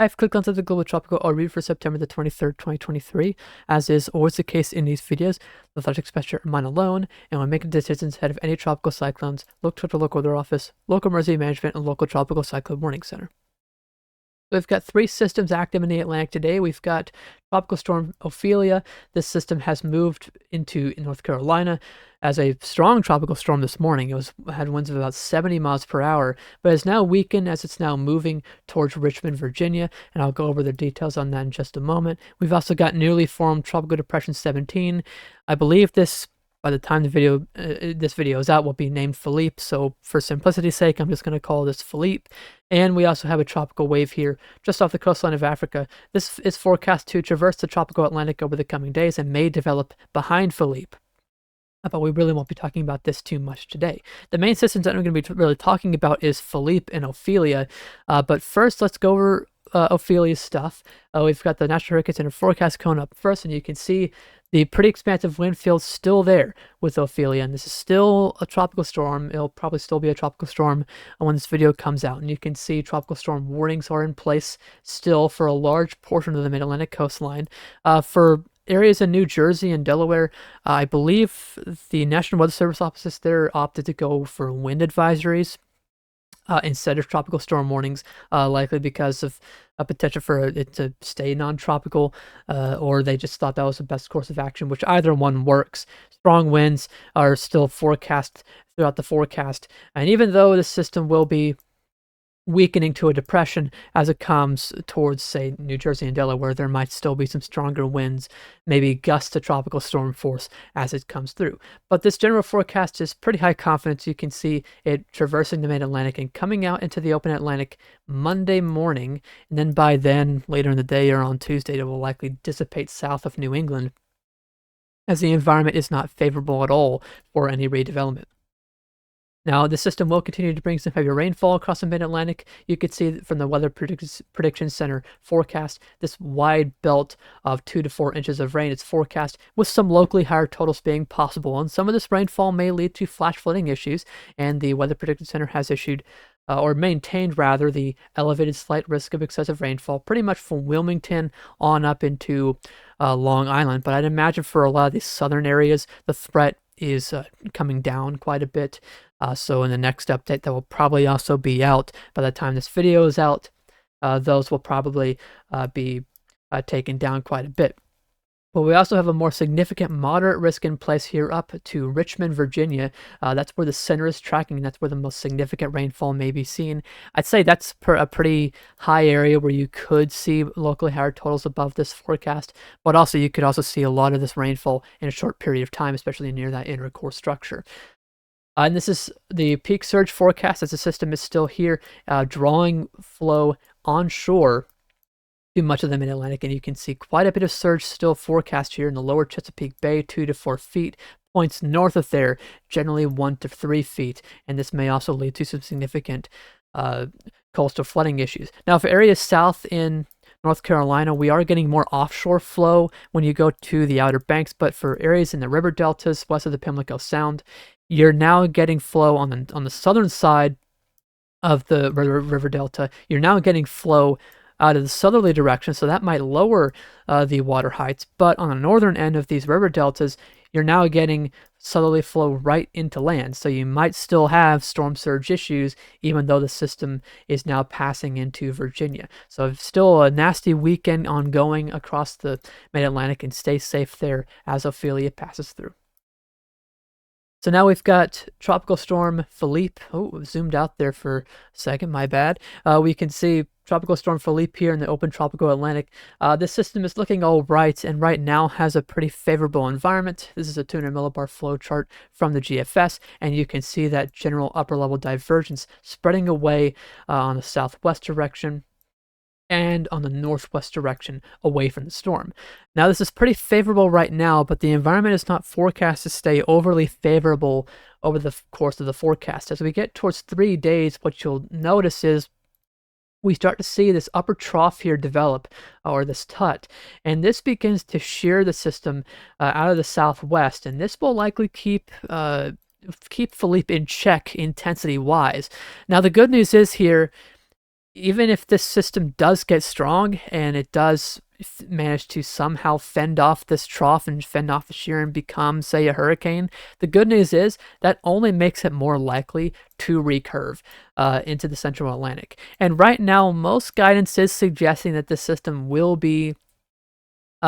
I've clicked onto the global tropical overview for September the 23rd, 2023. As is always the case in these videos, the thoughts expressed are mine alone, and when making decisions ahead of any tropical cyclones, look to the local weather office, local emergency management, and local tropical cyclone warning center. We've got three systems active in the Atlantic today. We've got Tropical Storm Ophelia. This system has moved into North Carolina as a strong tropical storm this morning. It had winds of about 70 miles per hour, but has now weakened as it's now moving towards Richmond, Virginia, and I'll go over the details on that in just a moment. We've also got newly formed Tropical Depression 17. I believe this, by the time this video is out, will be named Philippe. So for simplicity's sake, I'm just going to call this Philippe. And we also have a tropical wave here just off the coastline of Africa. This is forecast to traverse the tropical Atlantic over the coming days and may develop behind Philippe. But we really won't be talking about this too much today. The main systems that I'm going to be really talking about is Philippe and Ophelia. But first, let's go over Ophelia's stuff. We've got the National Hurricane Center forecast cone up first, and you can see the pretty expansive wind field still there with Ophelia, and this is still a tropical storm. It'll probably still be a tropical storm when this video comes out, and you can see tropical storm warnings are in place still for a large portion of the mid-Atlantic coastline. For areas in New Jersey and Delaware, I believe the National Weather Service offices there opted to go for wind advisories instead of tropical storm warnings, likely because of a potential for it to stay non-tropical, or they just thought that was the best course of action, which either one works. Strong winds are still forecast throughout the forecast, and even though the system will be weakening to a depression as it comes towards, say, New Jersey and Delaware, there might still be some stronger winds, maybe gusts to tropical storm force as it comes through. But this general forecast is pretty high confidence. You can see it traversing the mid-Atlantic and coming out into the open Atlantic Monday morning, and then by then, later in the day or on Tuesday, it will likely dissipate south of New England, as the environment is not favorable at all for any redevelopment. Now, the system will continue to bring some heavy rainfall across the mid-Atlantic. You can see from the Weather Prediction Center forecast, this wide belt of 2 to 4 inches of rain is forecast, with some locally higher totals being possible. And some of this rainfall may lead to flash flooding issues, and the Weather Prediction Center has issued, or maintained rather, the elevated slight risk of excessive rainfall, pretty much from Wilmington on up into Long Island. But I'd imagine for a lot of these southern areas, the threat is coming down quite a bit. So in the next update that will probably also be out by the time this video is out, those will probably be taken down quite a bit. But we also have a more significant moderate risk in place here up to Richmond, Virginia. That's where the center is tracking, and that's where the most significant rainfall may be seen. I'd say that's a pretty high area where you could see locally higher totals above this forecast, but also you could also see a lot of this rainfall in a short period of time, especially near that inner core structure. And this is the peak surge forecast as the system is still here, drawing flow onshore to much of the mid-Atlantic, and you can see quite a bit of surge still forecast here in the lower Chesapeake Bay, 2 to 4 feet. Points north of there, generally 1 to 3 feet, and this may also lead to some significant coastal flooding issues. Now, for areas south in North Carolina, we are getting more offshore flow when you go to the Outer Banks, but for areas in the river deltas west of the Pamlico Sound, you're now getting flow on the southern side of the river delta. You're now getting flow out of the southerly direction, so that might lower the water heights. But on the northern end of these river deltas, you're now getting southerly flow right into land. So you might still have storm surge issues, even though the system is now passing into Virginia. So still a nasty weekend ongoing across the mid-Atlantic, and stay safe there as Ophelia passes through. So now we've got Tropical Storm Philippe. Oh, zoomed out there for a second, my bad. We can see Tropical Storm Philippe here in the open tropical Atlantic. This system is looking all right, and right now has a pretty favorable environment. This is a 200 millibar flow chart from the GFS, and you can see that general upper level divergence spreading away on the southwest direction and on the northwest direction away from the storm. Now, this is pretty favorable right now, but the environment is not forecast to stay overly favorable over the course of the forecast. As we get towards 3 days, what you'll notice is we start to see this upper trough here develop, or this tut, and this begins to shear the system out of the southwest, and this will likely keep Philippe in check intensity-wise. Now, the good news is here, even if this system does get strong and it does manage to somehow fend off this trough and fend off the shear and become, say, a hurricane, the good news is that only makes it more likely to recurve into the central Atlantic. And right now, most guidance is suggesting that this system will be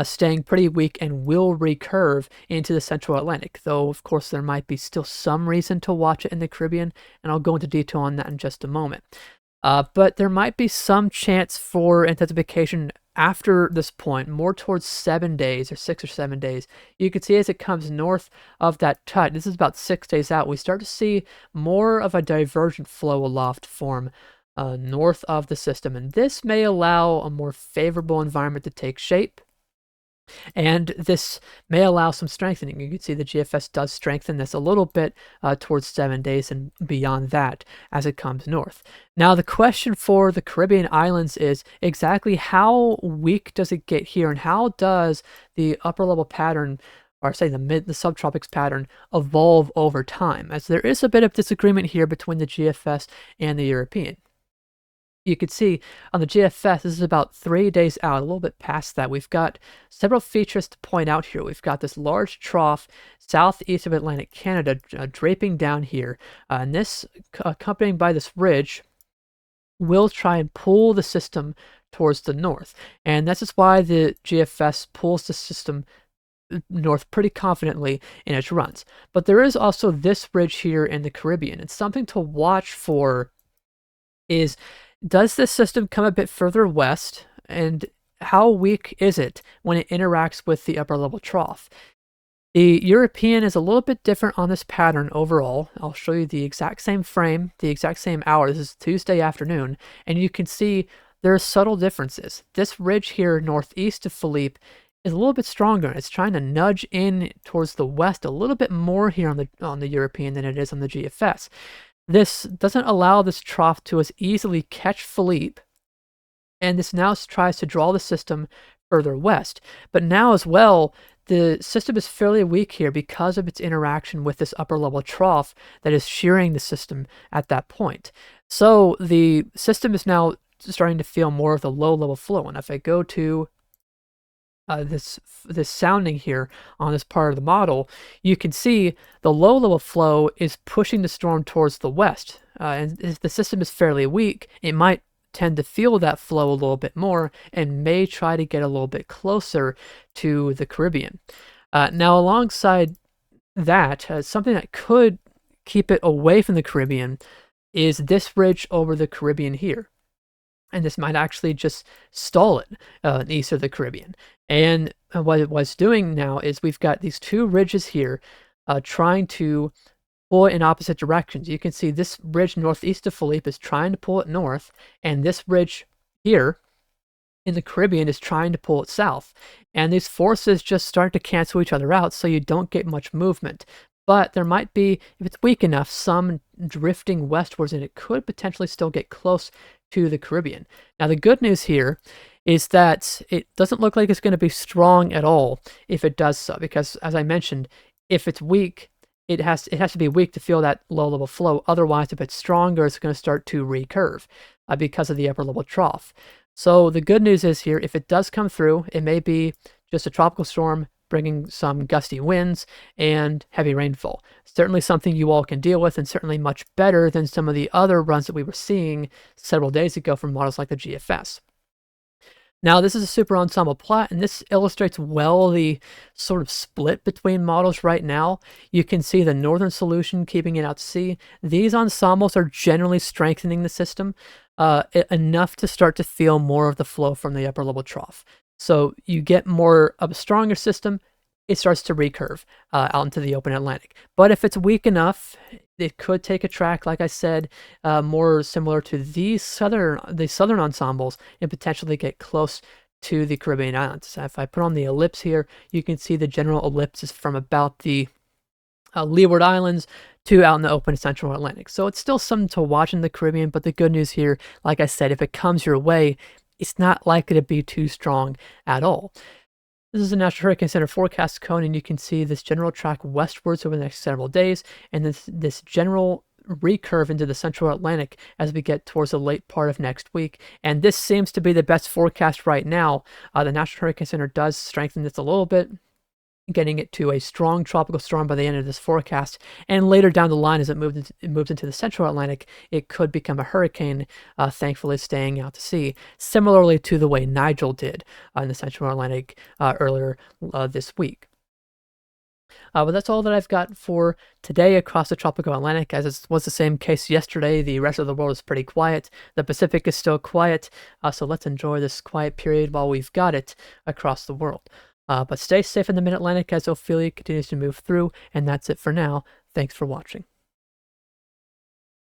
staying pretty weak and will recurve into the central Atlantic, though of course there might be still some reason to watch it in the Caribbean, and I'll go into detail on that in just a moment. But there might be some chance for intensification after this point, more towards 7 days or 6 or 7 days. You can see as it comes north of that tide, this is about 6 days out, we start to see more of a divergent flow aloft form north of the system, and this may allow a more favorable environment to take shape. And this may allow some strengthening. You can see the GFS does strengthen this a little bit towards 7 days and beyond that as it comes north. Now, the question for the Caribbean islands is exactly how weak does it get here, and how does the upper level pattern, or say the subtropics pattern, evolve over time? As there is a bit of disagreement here between the GFS and the European. You can see on the GFS, this is about 3 days out, a little bit past that. We've got several features to point out here. We've got this large trough southeast of Atlantic Canada draping down here, and this, accompanied by this ridge, will try and pull the system towards the north. And this is why the GFS pulls the system north pretty confidently in its runs. But there is also this ridge here in the Caribbean, and something to watch for is, does this system come a bit further west, and how weak is it when it interacts with the upper level trough? The European is a little bit different on this pattern overall. I'll show you the exact same frame, the exact same hour. This is Tuesday afternoon, and you can see there are subtle differences. This ridge here northeast of Philippe is a little bit stronger. It's trying to nudge in towards the west a little bit more here on the European than it is on the GFS. This doesn't allow this trough to as easily catch Philippe, and this now tries to draw the system further west. But now as well, the system is fairly weak here because of its interaction with this upper level trough that is shearing the system at that point. So the system is now starting to feel more of the low level flow. And if I go to this sounding here on this part of the model, you can see the low level flow is pushing the storm towards the west. And if the system is fairly weak, it might tend to feel that flow a little bit more and may try to get a little bit closer to the Caribbean. Now, alongside that, something that could keep it away from the Caribbean is this ridge over the Caribbean here. And this might actually just stall it east of the Caribbean. And what it was doing now is we've got these two ridges here trying to pull it in opposite directions. You can see this ridge northeast of Philippe is trying to pull it north, and this ridge here in the Caribbean is trying to pull it south. And these forces just start to cancel each other out, so you don't get much movement. But there might be, if it's weak enough, some drifting westwards, and it could potentially still get close to the Caribbean. Now, the good news here is that it doesn't look like it's going to be strong at all if it does so, because as I mentioned, if it's weak, it has to be weak to feel that low level flow. Otherwise, if it's stronger, it's going to start to recurve because of the upper level trough. So the good news is here, if it does come through, it may be just a tropical storm bringing some gusty winds and heavy rainfall. Certainly something you all can deal with, and certainly much better than some of the other runs that we were seeing several days ago from models like the GFS. Now, this is a super ensemble plot, and this illustrates well the sort of split between models right now. You can see the northern solution keeping it out to sea. These ensembles are generally strengthening the system enough to start to feel more of the flow from the upper level trough. So you get more of a stronger system, it starts to recurve out into the open Atlantic. But if it's weak enough, it could take a track, like I said, more similar to the southern ensembles, and potentially get close to the Caribbean islands. So if I put on the ellipse here, you can see the general ellipse is from about the Leeward Islands to out in the open central Atlantic. So it's still something to watch in the Caribbean, but the good news here, like I said, if it comes your way, it's not likely to be too strong at all. This is the National Hurricane Center forecast cone, and you can see this general track westwards over the next several days, and this general recurve into the central Atlantic as we get towards the late part of next week. And this seems to be the best forecast right now. The National Hurricane Center does strengthen this a little bit, getting it to a strong tropical storm by the end of this forecast. And later down the line, as it moves into the central Atlantic, it could become a hurricane, thankfully staying out to sea, similarly to the way Nigel did in the central Atlantic earlier this week. But that's all that I've got for today across the tropical Atlantic. As it was the same case yesterday, the rest of the world is pretty quiet. The Pacific is still quiet, so let's enjoy this quiet period while we've got it across the world. But stay safe in the mid-Atlantic as Ophelia continues to move through, and that's it for now. Thanks for watching.